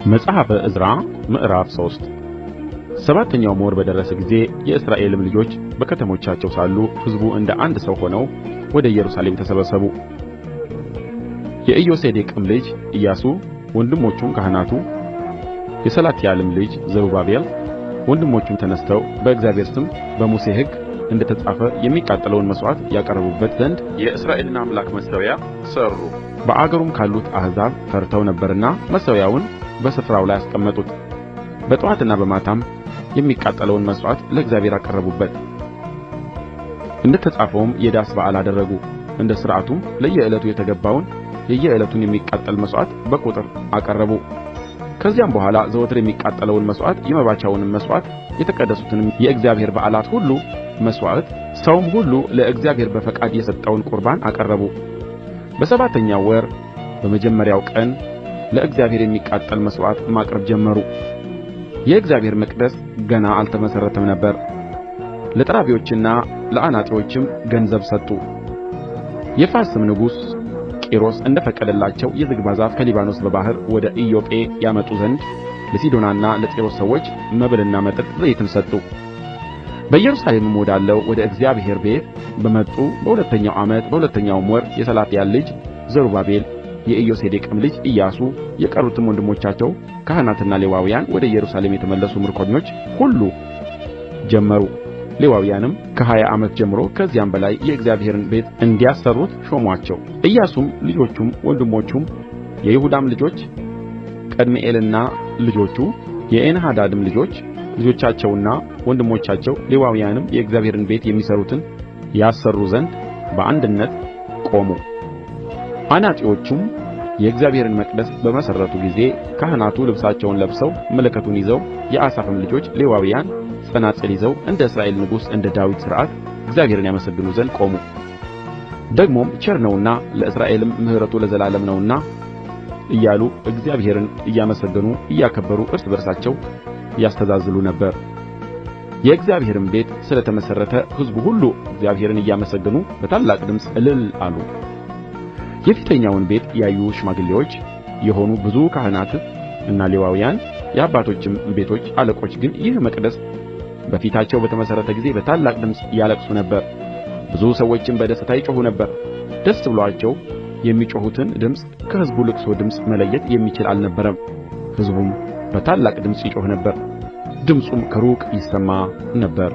መጽሐፈ ዕዝራ ምዕራፍ 3 ሰባተኛውም ወር በደረሰ ጊዜ የእስራኤልም ልጆች በከተሞቻቸው ሳሉ ሕዝቡ እንደ አንድ ሰው ሆነው ወደ ኢየሩሳሌም ተሰበሰቡ። የኢዮሴዴቅም ልጅ ኢያሱ ወንድሞቹም ካህናቱ፣ የሰላትያልም ልጅ ዘሩባቤል ወንድሞቹም ተነሥተው በእግዚአብሔር ስም በሙሴ ሕግ እንደ ተጻፈ የሚቃጠለውን መሥዋዕት ያቀርቡበት ዘንድ የእስራኤልን አምላክ መሠዊያ ሠሩ። በአገሩም ካሉት አሕዛብ ፈርተው ነበርና መሠዊያውን በስፍራው ላይ አስቀመጡት። በጥዋትና በማታም የሚቃጠለውን መሥዋዕት ለእግዚአብሔር አቀረቡበት። እንደ ተጻፈውም የዳስ በዓል አደረጉ። እንደ ሥርዓቱም ለየዕለቱ የተገባውን የየዕለቱን የሚቃጠል መሥዋዕት በቍጥር አቀረቡ። ከዚያም በኋላ ዘወትር የሚቃጠለውን መሥዋዕት፣ የመባቻውንም መሥዋዕት፣ የተቀደሱትንም የእግዚአብሔር በዓላት ሁሉ መሥዋዕት፣ ሰውም ሁሉ ለእግዚአብሔር በፈቃድ የሰጠውን ቍርባን አቀረቡ። በሰባተኛው ወር በመጀመሪያው ቀን ለእግዚአብሔር የሚቃጠል መሥዋዕት ማቅረብ ጀመሩ። የእግዚአብሔር መቅደስ ገና አልተመሠረተም ነበር። ለጠራቢዎችና ለአናጢዎችም ገንዘብ ሰጡ። የፋርስም ንጉሥ ቂሮስ እንደ ፈቀደላቸው የዝግባ ዛፍ ከሊባኖስ በባሕር ወደ ኢዮጴ ያመጡ ዘንድ ለሲዶናና ለጢሮስ ሰዎች መብልና መጠጥ ዘይትም ሰጡ። በኢየሩሳሌምም ወዳለው ወደ እግዚአብሔር ቤት በመጡ በሁለተኛው ዓመት በሁለተኛውም ወር የሰላትያል ልጅ ዘሩባቤል የኢዮሴዴቅም ልጅ ኢያሱ የቀሩትም ወንድሞቻቸው ካህናትና ሌዋውያን ወደ ኢየሩሳሌም የተመለሱ ምርኮኞች ሁሉ ጀመሩ። ሌዋውያንም ከ20 ዓመት ጀምሮ ከዚያም በላይ የእግዚአብሔርን ቤት እንዲያሠሩት ሾሙአቸው። ኢያሱም ልጆቹም ወንድሞቹም የይሁዳም ልጆች ቀድምኤልና ልጆቹ የኤንሐዳድም ልጆች ልጆቻቸውና ወንድሞቻቸው ሌዋውያንም የእግዚአብሔርን ቤት የሚሠሩትን ያሠሩ ዘንድ በአንድነት ቆሙ። አናጢዎቹም የእግዚአብሔርን መቅደስ በመሠረቱ ጊዜ ካህናቱ ልብሳቸውን ለብሰው መለከቱን ይዘው የአሳፍም ልጆች ሌዋውያን ጸናጽል ይዘው እንደ እስራኤል ንጉሥ እንደ ዳዊት ሥርዓት እግዚአብሔርን ያመሰግኑ ዘንድ ቆሙ። ደግሞም ቸር ነውና ለእስራኤልም ምሕረቱ ለዘላለም ነውና እያሉ እግዚአብሔርን እያመሰገኑ እያከበሩ እርስ በርሳቸው ያስተዛዝሉ ነበር። የእግዚአብሔርም ቤት ስለ ተመሠረተ ሕዝቡ ሁሉ እግዚአብሔርን እያመሰገኑ በታላቅ ድምፅ እልል አሉ። የፊተኛውን ቤት ያዩ ሽማግሌዎች የሆኑ ብዙ ካህናት እና ሌዋውያን የአባቶችም ቤቶች አለቆች ግን ይህ መቅደስ በፊታቸው በተመሠረተ ጊዜ በታላቅ ድምፅ ያለቅሱ ነበር። ብዙ ሰዎችም በደስታ ይጮኹ ነበር። ደስ ብሎአቸው የሚጮኹትን ድምፅ ከሕዝቡ ልቅሶ ድምፅ መለየት የሚችል አልነበረም። ሕዝቡም በታላቅ ድምፅ ይጮኽ ነበር፣ ድምፁም ከሩቅ ይሰማ ነበር።